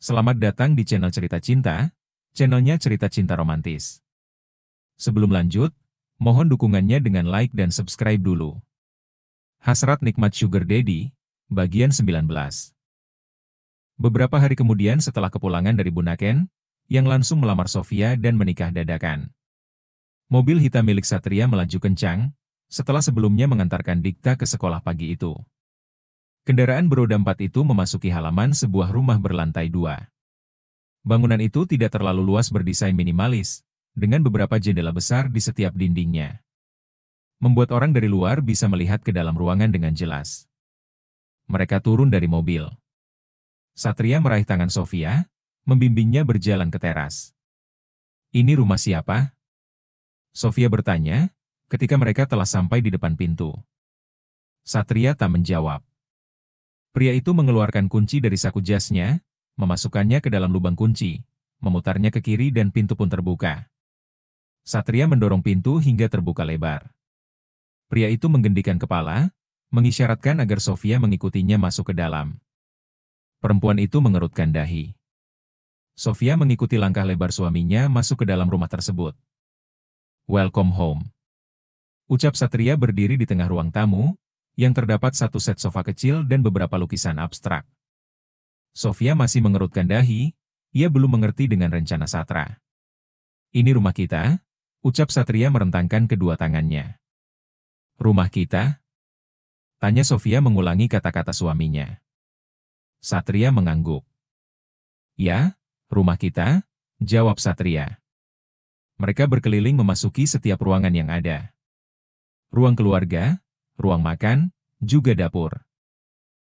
Selamat datang di channel Cerita Cinta, channelnya Cerita Cinta Romantis. Sebelum lanjut, mohon dukungannya dengan like dan subscribe dulu. Hasrat Nikmat Sugar Daddy, bagian 19. Beberapa hari kemudian setelah kepulangan dari Bunaken, yang langsung melamar Sofia dan menikah dadakan. Mobil hitam milik Satria melaju kencang, setelah sebelumnya mengantarkan Dikta ke sekolah pagi itu. Kendaraan beroda 4 itu memasuki halaman sebuah rumah berlantai 2. Bangunan itu tidak terlalu luas, berdesain minimalis, dengan beberapa jendela besar di setiap dindingnya. Membuat orang dari luar bisa melihat ke dalam ruangan dengan jelas. Mereka turun dari mobil. Satria meraih tangan Sofia, membimbingnya berjalan ke teras. "Ini rumah siapa?" Sofia bertanya, ketika mereka telah sampai di depan pintu. Satria tak menjawab. Pria itu mengeluarkan kunci dari saku jasnya, memasukkannya ke dalam lubang kunci, memutarnya ke kiri dan pintu pun terbuka. Satria mendorong pintu hingga terbuka lebar. Pria itu menggendikan kepala, mengisyaratkan agar Sofia mengikutinya masuk ke dalam. Perempuan itu mengerutkan dahi. Sofia mengikuti langkah lebar suaminya masuk ke dalam rumah tersebut. "Welcome home," ucap Satria berdiri di tengah ruang tamu, yang terdapat satu set sofa kecil dan beberapa lukisan abstrak. Sofia masih mengerutkan dahi, ia belum mengerti dengan rencana Satra. "Ini rumah kita," ucap Satria merentangkan kedua tangannya. "Rumah kita?" tanya Sofia mengulangi kata-kata suaminya. Satria mengangguk. "Ya, rumah kita," jawab Satria. Mereka berkeliling memasuki setiap ruangan yang ada. Ruang keluarga, ruang makan, juga dapur.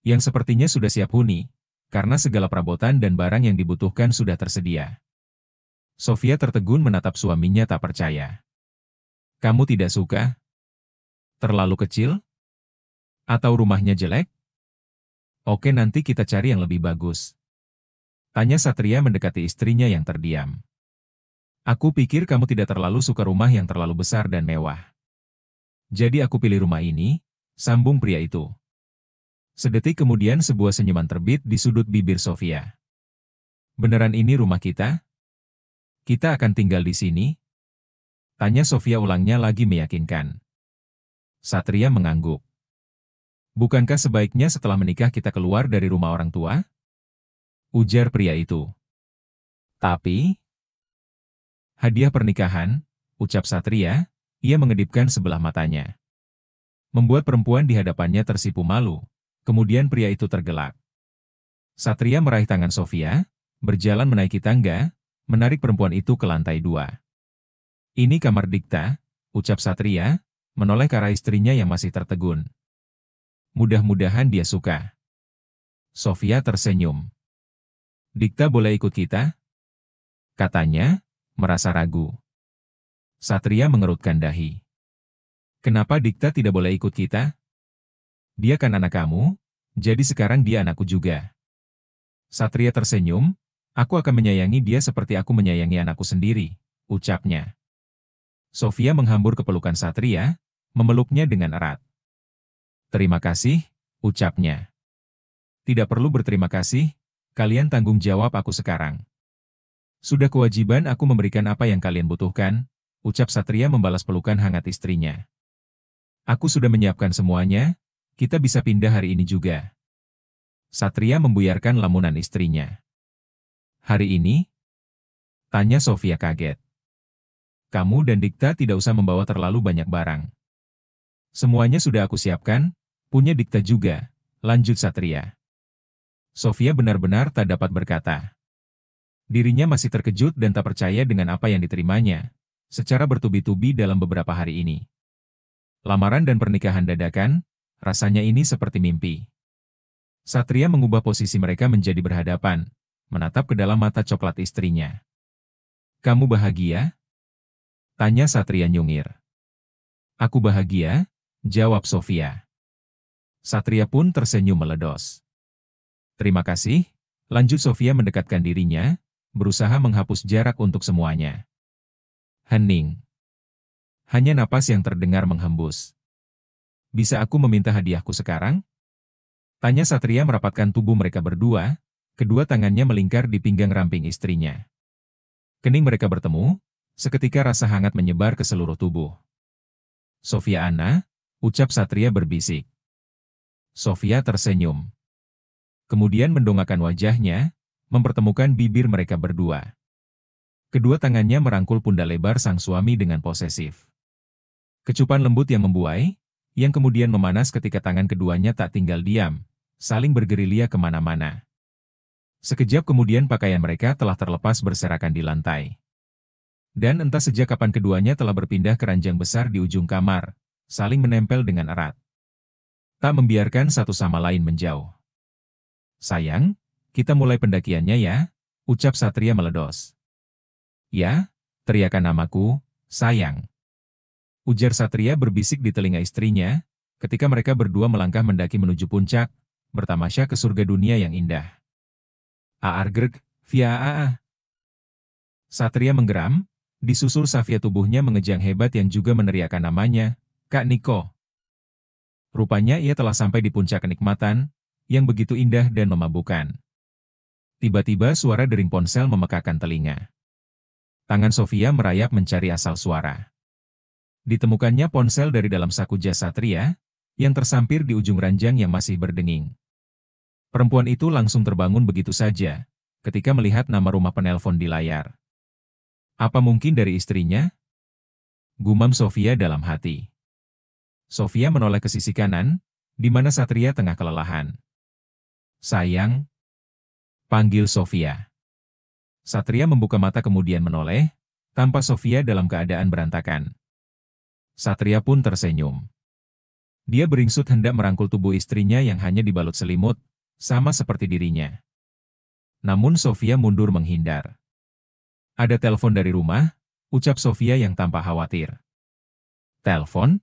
Yang sepertinya sudah siap huni, karena segala perabotan dan barang yang dibutuhkan sudah tersedia. Sofia tertegun menatap suaminya tak percaya. "Kamu tidak suka? Terlalu kecil? Atau rumahnya jelek? Oke, nanti kita cari yang lebih bagus," tanya Satria mendekati istrinya yang terdiam. "Aku pikir kamu tidak terlalu suka rumah yang terlalu besar dan mewah. Jadi aku pilih rumah ini," sambung pria itu. Sedetik kemudian sebuah senyuman terbit di sudut bibir Sofia. "Beneran ini rumah kita? Kita akan tinggal di sini?" tanya Sofia ulangnya lagi meyakinkan. Satria mengangguk. "Bukankah sebaiknya setelah menikah kita keluar dari rumah orang tua?" ujar pria itu. "Tapi, hadiah pernikahan," ucap Satria, ia mengedipkan sebelah matanya. Membuat perempuan di hadapannya tersipu malu, kemudian pria itu tergelak. Satria meraih tangan Sofia, berjalan menaiki tangga, menarik perempuan itu ke lantai 2. "Ini kamar Dikta," ucap Satria, menoleh ke arah istrinya yang masih tertegun. "Mudah-mudahan dia suka." Sofia tersenyum. "Dikta boleh ikut kita?" katanya, merasa ragu. Satria mengerutkan dahi. "Kenapa Dikta tidak boleh ikut kita? Dia kan anak kamu, jadi sekarang dia anakku juga." Satria tersenyum, "Aku akan menyayangi dia seperti aku menyayangi anakku sendiri," ucapnya. Sofia menghambur ke pelukan Satria, memeluknya dengan erat. "Terima kasih," ucapnya. "Tidak perlu berterima kasih, kalian tanggung jawab aku sekarang. Sudah kewajiban aku memberikan apa yang kalian butuhkan," ucap Satria membalas pelukan hangat istrinya. "Aku sudah menyiapkan semuanya, kita bisa pindah hari ini juga." Satria membuyarkan lamunan istrinya. "Hari ini?" tanya Sofia kaget. "Kamu dan Dikta tidak usah membawa terlalu banyak barang. Semuanya sudah aku siapkan, punya Dikta juga," lanjut Satria. Sofia benar-benar tak dapat berkata. Dirinya masih terkejut dan tak percaya dengan apa yang diterimanya, secara bertubi-tubi dalam beberapa hari ini. Lamaran dan pernikahan dadakan, rasanya ini seperti mimpi. Satria mengubah posisi mereka menjadi berhadapan, menatap ke dalam mata coklat istrinya. "Kamu bahagia?" tanya Satria nyungir. "Aku bahagia," jawab Sofia. Satria pun tersenyum meledos. "Terima kasih," lanjut Sofia mendekatkan dirinya, berusaha menghapus jarak untuk semuanya. Hening. Hanya napas yang terdengar menghembus. "Bisa aku meminta hadiahku sekarang?" tanya Satria merapatkan tubuh mereka berdua, Kedua tangannya melingkar di pinggang ramping istrinya. Kening mereka bertemu, seketika rasa hangat menyebar ke seluruh tubuh. "Sofia Anna," ucap Satria berbisik. Sofia tersenyum. Kemudian mendongakkan wajahnya, mempertemukan bibir mereka berdua. Kedua tangannya merangkul pundak lebar sang suami dengan posesif. Kecupan lembut yang membuai, yang kemudian memanas ketika tangan keduanya tak tinggal diam, saling bergerilya kemana-mana. Sekejap kemudian pakaian mereka telah terlepas berserakan di lantai. Dan entah sejak kapan keduanya telah berpindah ke ranjang besar di ujung kamar, saling menempel dengan erat. Tak membiarkan satu sama lain menjauh. "Sayang, kita mulai pendakiannya ya," ucap Satria meledos. "Ya," teriakan namaku, sayang. Ujar Satria berbisik di telinga istrinya, ketika mereka berdua melangkah mendaki menuju puncak, bertamasya ke surga dunia yang indah. "Aargreg, via aa." Satria menggeram, disusul Safia tubuhnya mengejang hebat yang juga meneriakkan namanya, "Kak Niko." Rupanya ia telah sampai di puncak kenikmatan, yang begitu indah dan memabukkan. Tiba-tiba suara dering ponsel memekakan telinga. Tangan Sofia merayap mencari asal suara. Ditemukannya ponsel dari dalam saku jas Satria, yang tersampir di ujung ranjang yang masih berdenging. Perempuan itu langsung terbangun begitu saja, ketika melihat nama rumah penelpon di layar. Apa mungkin dari istrinya? Gumam Sofia dalam hati. Sofia menoleh ke sisi kanan, di mana Satria tengah kelelahan. "Sayang," panggil Sofia. Satria membuka mata kemudian menoleh, tanpa Sofia dalam keadaan berantakan. Satria pun tersenyum. Dia beringsut hendak merangkul tubuh istrinya yang hanya dibalut selimut, sama seperti dirinya. Namun Sofia mundur menghindar. "Ada telepon dari rumah," ucap Sofia yang tanpa khawatir. "Telepon?"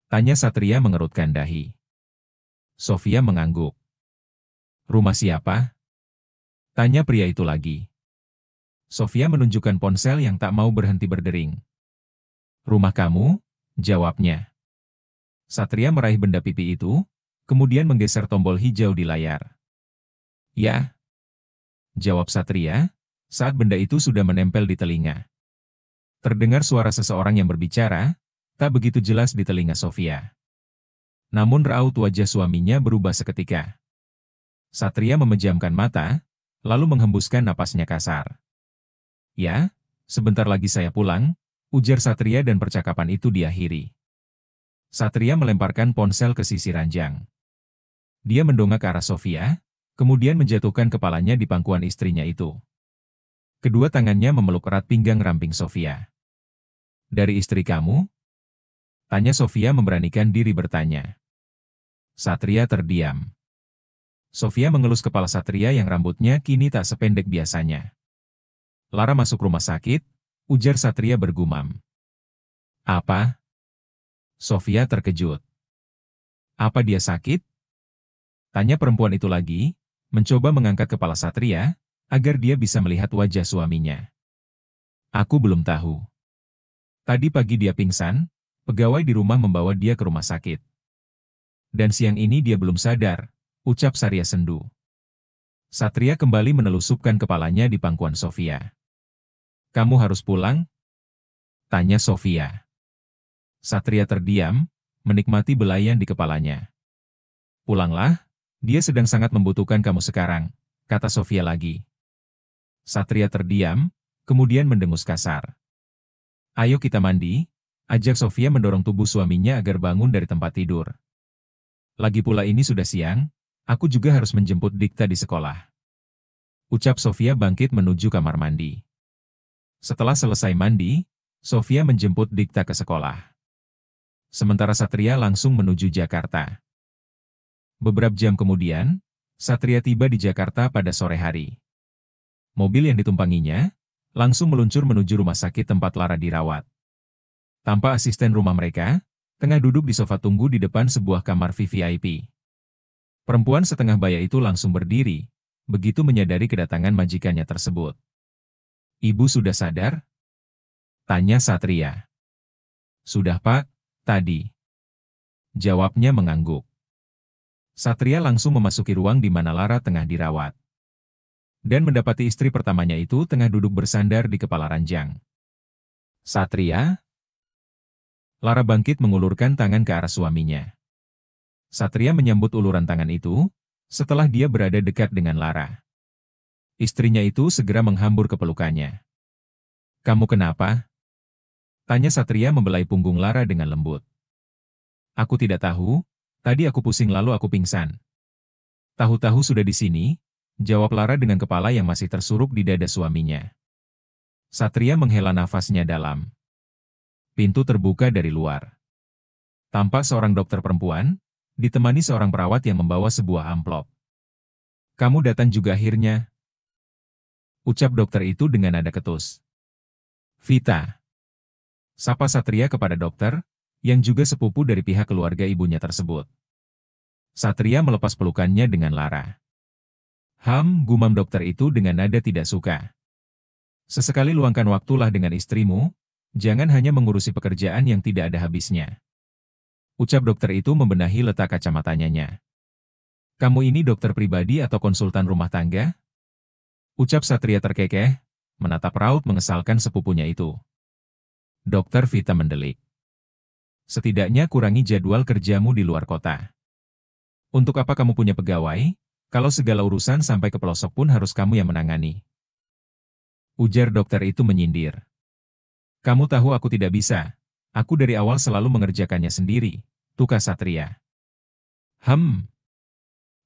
tanya Satria mengerutkan dahi. Sofia mengangguk. "Rumah siapa?" tanya pria itu lagi. Sofia menunjukkan ponsel yang tak mau berhenti berdering. "Rumah kamu," jawabnya. Satria meraih benda pipi itu, kemudian menggeser tombol hijau di layar. "Ya," jawab Satria, saat benda itu sudah menempel di telinga. Terdengar suara seseorang yang berbicara, tak begitu jelas di telinga Sofia. Namun raut wajah suaminya berubah seketika. Satria memejamkan mata, lalu menghembuskan napasnya kasar. "Ya, sebentar lagi saya pulang," ujar Satria dan percakapan itu diakhiri. Satria melemparkan ponsel ke sisi ranjang. Dia mendongak ke arah Sofia, kemudian menjatuhkan kepalanya di pangkuan istrinya itu. Kedua tangannya memeluk erat pinggang ramping Sofia. "Dari istri kamu?" tanya Sofia memberanikan diri bertanya. Satria terdiam. Sofia mengelus kepala Satria yang rambutnya kini tak sependek biasanya. "Lara masuk rumah sakit," ujar Satria bergumam. "Apa?" Sofia terkejut. "Apa dia sakit?" tanya perempuan itu lagi, mencoba mengangkat kepala Satria, agar dia bisa melihat wajah suaminya. "Aku belum tahu. Tadi pagi dia pingsan, pegawai di rumah membawa dia ke rumah sakit. Dan siang ini dia belum sadar," ucap Satria sendu. Satria kembali menelusupkan kepalanya di pangkuan Sofia. "Kamu harus pulang?" tanya Sofia. Satria terdiam, menikmati belayan di kepalanya. "Pulanglah, dia sedang sangat membutuhkan kamu sekarang," kata Sofia lagi. Satria terdiam, kemudian mendengus kasar. "Ayo kita mandi," ajak Sofia mendorong tubuh suaminya agar bangun dari tempat tidur. "Lagi pula ini sudah siang, aku juga harus menjemput Dikta di sekolah." Ucap Sofia bangkit menuju kamar mandi. Setelah selesai mandi, Sofia menjemput Dikta ke sekolah. Sementara Satria langsung menuju Jakarta. Beberapa jam kemudian, Satria tiba di Jakarta pada sore hari. Mobil yang ditumpanginya langsung meluncur menuju rumah sakit tempat Lara dirawat. Tanpa asisten rumah mereka, tengah duduk di sofa tunggu di depan sebuah kamar VVIP. Perempuan setengah baya itu langsung berdiri, begitu menyadari kedatangan majikannya tersebut. "Ibu sudah sadar?" tanya Satria. "Sudah Pak, tadi," jawabnya mengangguk. Satria langsung memasuki ruang di mana Lara tengah dirawat. dan mendapati istri pertamanya itu tengah duduk bersandar di kepala ranjang. Satria? Lara bangkit mengulurkan tangan ke arah suaminya. Satria menyambut uluran tangan itu, setelah dia berada dekat dengan Lara. Istrinya itu segera menghambur ke pelukannya. "Kamu kenapa?" tanya Satria membelai punggung Lara dengan lembut. "Aku tidak tahu, tadi aku pusing lalu aku pingsan." "Tahu-tahu sudah di sini," jawab Lara dengan kepala yang masih tersuruk di dada suaminya. Satria menghela nafasnya dalam. Pintu terbuka dari luar. Tampak seorang dokter perempuan, ditemani seorang perawat yang membawa sebuah amplop. "Kamu datang juga akhirnya," ucap dokter itu dengan nada ketus. "Vita," sapa Satria kepada dokter, yang juga sepupu dari pihak keluarga ibunya tersebut. Satria melepas pelukannya dengan Lara. Gumam dokter itu dengan nada tidak suka. "Sesekali luangkan waktulah dengan istrimu, jangan hanya mengurusi pekerjaan yang tidak ada habisnya," ucap dokter itu membenahi letak kacamatanya. "Kamu ini dokter pribadi atau konsultan rumah tangga?" ucap Satria terkekeh, menatap raut mengesalkan sepupunya itu. Dokter Vita mendelik. "Setidaknya kurangi jadwal kerjamu di luar kota. Untuk apa kamu punya pegawai, kalau segala urusan sampai ke pelosok pun harus kamu yang menangani?" ujar dokter itu menyindir. "Kamu tahu aku tidak bisa. Aku dari awal selalu mengerjakannya sendiri," tukas Satria.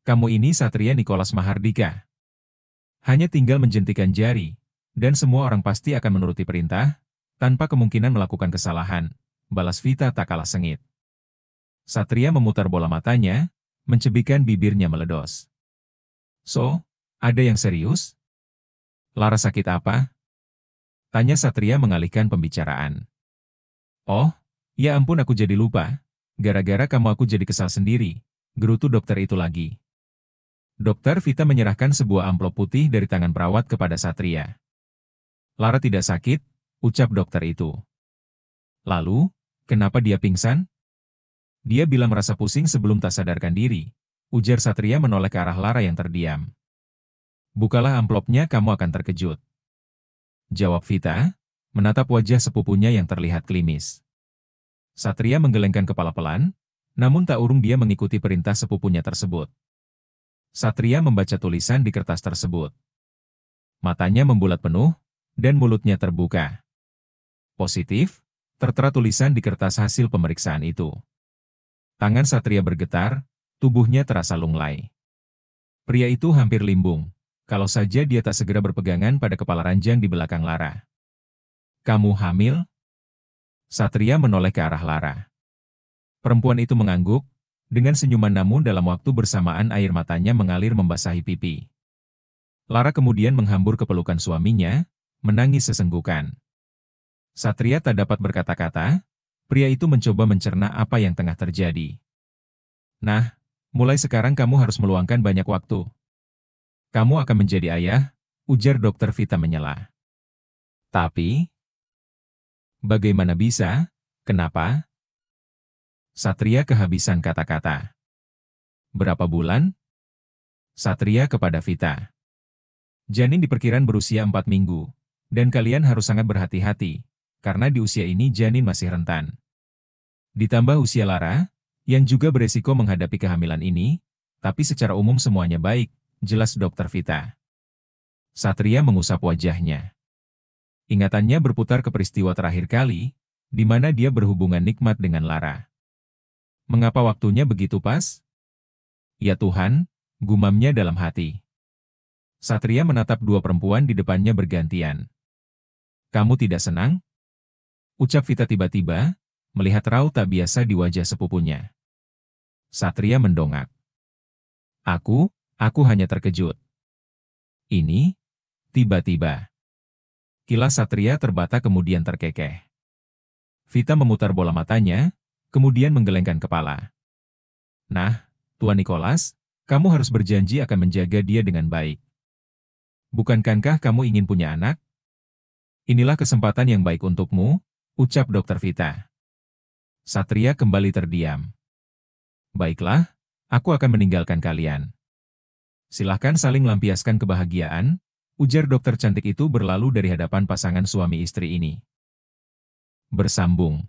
Kamu ini Satria Nicholas Mahardika. Hanya tinggal menjentikan jari, dan semua orang pasti akan menuruti perintah, tanpa kemungkinan melakukan kesalahan," balas Vita tak kalah sengit. Satria memutar bola matanya, mencebikkan bibirnya meledos. "So, ada yang serius? Lara sakit apa?" tanya Satria mengalihkan pembicaraan. "Oh, ya ampun aku jadi lupa. Gara-gara kamu aku jadi kesal sendiri," gerutu dokter itu lagi. Dokter Vita menyerahkan sebuah amplop putih dari tangan perawat kepada Satria. "Lara tidak sakit," ucap dokter itu. "Lalu, kenapa dia pingsan?" "Dia bilang merasa pusing sebelum tak sadarkan diri," ujar Satria menoleh ke arah Lara yang terdiam. "Bukalah amplopnya kamu akan terkejut," jawab Vita, menatap wajah sepupunya yang terlihat klimis. Satria menggelengkan kepala pelan, namun tak urung dia mengikuti perintah sepupunya tersebut. Satria membaca tulisan di kertas tersebut. Matanya membulat penuh, dan mulutnya terbuka. "Positif," tertera tulisan di kertas hasil pemeriksaan itu. Tangan Satria bergetar, tubuhnya terasa lunglai. Pria itu hampir limbung, kalau saja dia tak segera berpegangan pada kepala ranjang di belakang Lara. "Kamu hamil?" Satria menoleh ke arah Lara. Perempuan itu mengangguk, dengan senyuman namun dalam waktu bersamaan air matanya mengalir membasahi pipi. Lara kemudian menghambur ke pelukan suaminya, menangis sesenggukan. Satria tak dapat berkata-kata, pria itu mencoba mencerna apa yang tengah terjadi. "Nah, mulai sekarang kamu harus meluangkan banyak waktu. Kamu akan menjadi ayah," ujar dokter Vita menyela. "Tapi, bagaimana bisa? Kenapa?" Satria kehabisan kata-kata. "Berapa bulan?" Satria kepada Vita. "Janin diperkirakan berusia 4 minggu, dan kalian harus sangat berhati-hati, karena di usia ini janin masih rentan. Ditambah usia Lara, yang juga beresiko menghadapi kehamilan ini, tapi secara umum semuanya baik," jelas dokter Vita. Satria mengusap wajahnya. Ingatannya berputar ke peristiwa terakhir kali, di mana dia berhubungan nikmat dengan Lara. Mengapa waktunya begitu pas? Ya Tuhan, gumamnya dalam hati. Satria menatap dua perempuan di depannya bergantian. "Kamu tidak senang?" ucap Vita tiba-tiba, melihat raut tak biasa di wajah sepupunya. Satria mendongak. Aku hanya terkejut." "Ini, tiba-tiba." Kilas Satria terbata kemudian terkekeh. Vita memutar bola matanya, kemudian menggelengkan kepala. "Nah, Tuan Nicholas, kamu harus berjanji akan menjaga dia dengan baik. Bukankah kamu ingin punya anak? Inilah kesempatan yang baik untukmu," ucap dokter Vita. Satria kembali terdiam. "Baiklah, aku akan meninggalkan kalian. Silahkan saling lampiaskan kebahagiaan, Ujar dokter cantik itu berlalu dari hadapan pasangan suami istri ini. Bersambung.